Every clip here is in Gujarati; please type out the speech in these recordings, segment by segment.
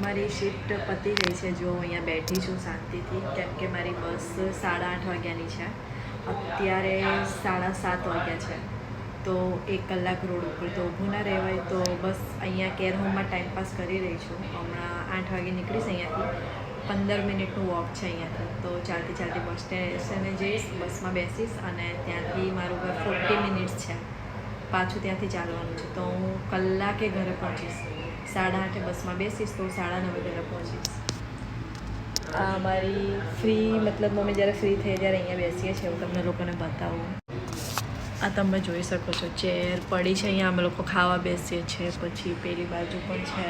મારી શિફ્ટ પતી ગઈ છે. જો અહીંયા બેઠી છું શાંતિથી, કેમ કે મારી બસ 8:30 વાગ્યાની છે. અત્યારે 7:30 વાગ્યા છે. તો 1 કલાક રોડ ઉપર તો ઊભું ના રહેવાય. તો બસ અહીંયા કેર હોમમાં ટાઈમપાસ કરી રહી છું. હમણાં 8 વાગે નીકળીશ અહીંયાથી. 15 મિનિટનું વોક છે અહીંયાથી. તો ચાલતી ચાલતી બસ સ્ટેશને જઈશ, બસમાં બેસીશ અને ત્યાંથી મારું ઘર 40 મિનિટ્સ છે. પાછું ત્યાંથી ચાલવાનું છે. તો હું કલાકે ઘરે પહોંચીશ. 8:30 બસમાં બેસીશ તો 9:30 ઘરે પહોંચીશ. આ મારી ફ્રી મતલબ અમે જ્યારે ફ્રી થઈએ ત્યારે અહીંયા બેસીએ છીએ. હું તમને લોકોને બતાવું. આ તમે જોઈ શકો છો, ચેર પડી છે અહીંયા. અમે લોકો ખાવા બેસીએ છીએ. પછી પેલી બાજુ પણ છે.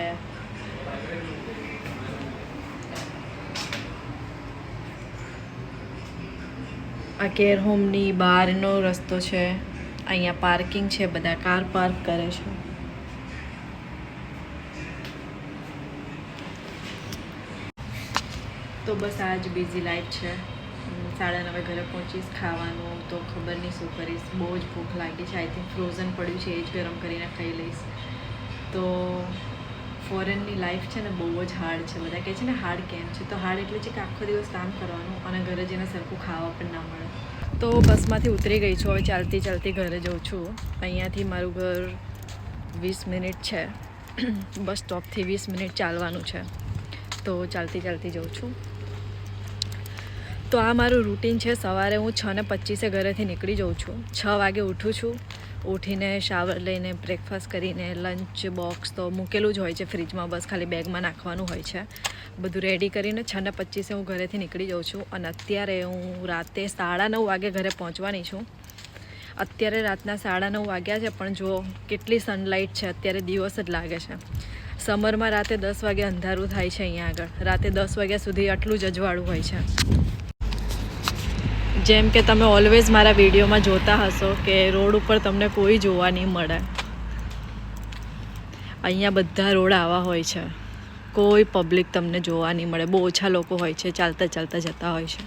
આ કેર હોમની બહારનો રસ્તો છે. અહીંયા પાર્કિંગ છે, બધા કાર પાર્ક કરે છે. તો બસ આ જ બિઝી લાઈફ છે. 9:30 ઘરે પહોંચીશ. ખાવાનું તો ખબર નહીં શું કરીશ. બહુ જ ભૂખ લાગી છે. આઈ થિંક ફ્રોઝન પડ્યું છે, એ જ ગરમ કરીને ખાઈ લઈશ. તો ફોરેનની લાઈફ છે ને બહુ જ હાર્ડ છે. બધા કહે છે ને હાર્ડ કેમ છે, તો હાર્ડ એટલે છે કે આખો દિવસ કામ કરવાનું અને ઘરે જઈને સરખું ખાવા પણ ના મળે. તો બસમાંથી ઉતરી ગઈ છું. હવે ચાલતી ચાલતી ઘરે જઉં છું. અહીંયાથી મારું ઘર 20 મિનિટ છે. બસ સ્ટોપથી 20 મિનિટ ચાલવાનું છે. તો ચાલતી ચાલતી જઉં છું. તો આ મારું રૂટીન છે. સવારે હું 6:25 ઘરેથી નીકળી જાઉં છું. 6 વાગે ઉઠું છું. ઉઠીને શાવર લઈને બ્રેકફાસ્ટ કરીને લંચ બોક્સ તો મૂકેલું જ હોય છે ફ્રીજમાં, બસ ખાલી બેગમાં નાખવાનું હોય છે. બધું રેડી કરીને 6:25 હું ઘરેથી નીકળી જાઉં છું. અને અત્યારે હું રાતે 9:30 વાગે ઘરે પહોંચવાની છું. અત્યારે રાતના 9:30 વાગ્યા છે, પણ જો કેટલી સનલાઇટ છે. અત્યારે દિવસ જ લાગે છે. સમરમાં રાતે 10 વાગે અંધારું થાય છે અહીંયા આગળ. રાતે 10 વાગ્યા સુધી આટલું જ અજવાળું હોય છે. જેમ કે તમે ઓલવેઝ મારા વિડીયોમાં જોતા હશો કે રોડ ઉપર તમને કોઈ જોવા નહીં મળે. અહીંયા બધા રોડ આવા હોય છે. કોઈ પબ્લિક તમને જોવા નહીં મળે. બહુ ઓછા લોકો હોય છે, ચાલતા ચાલતા જતા હોય છે.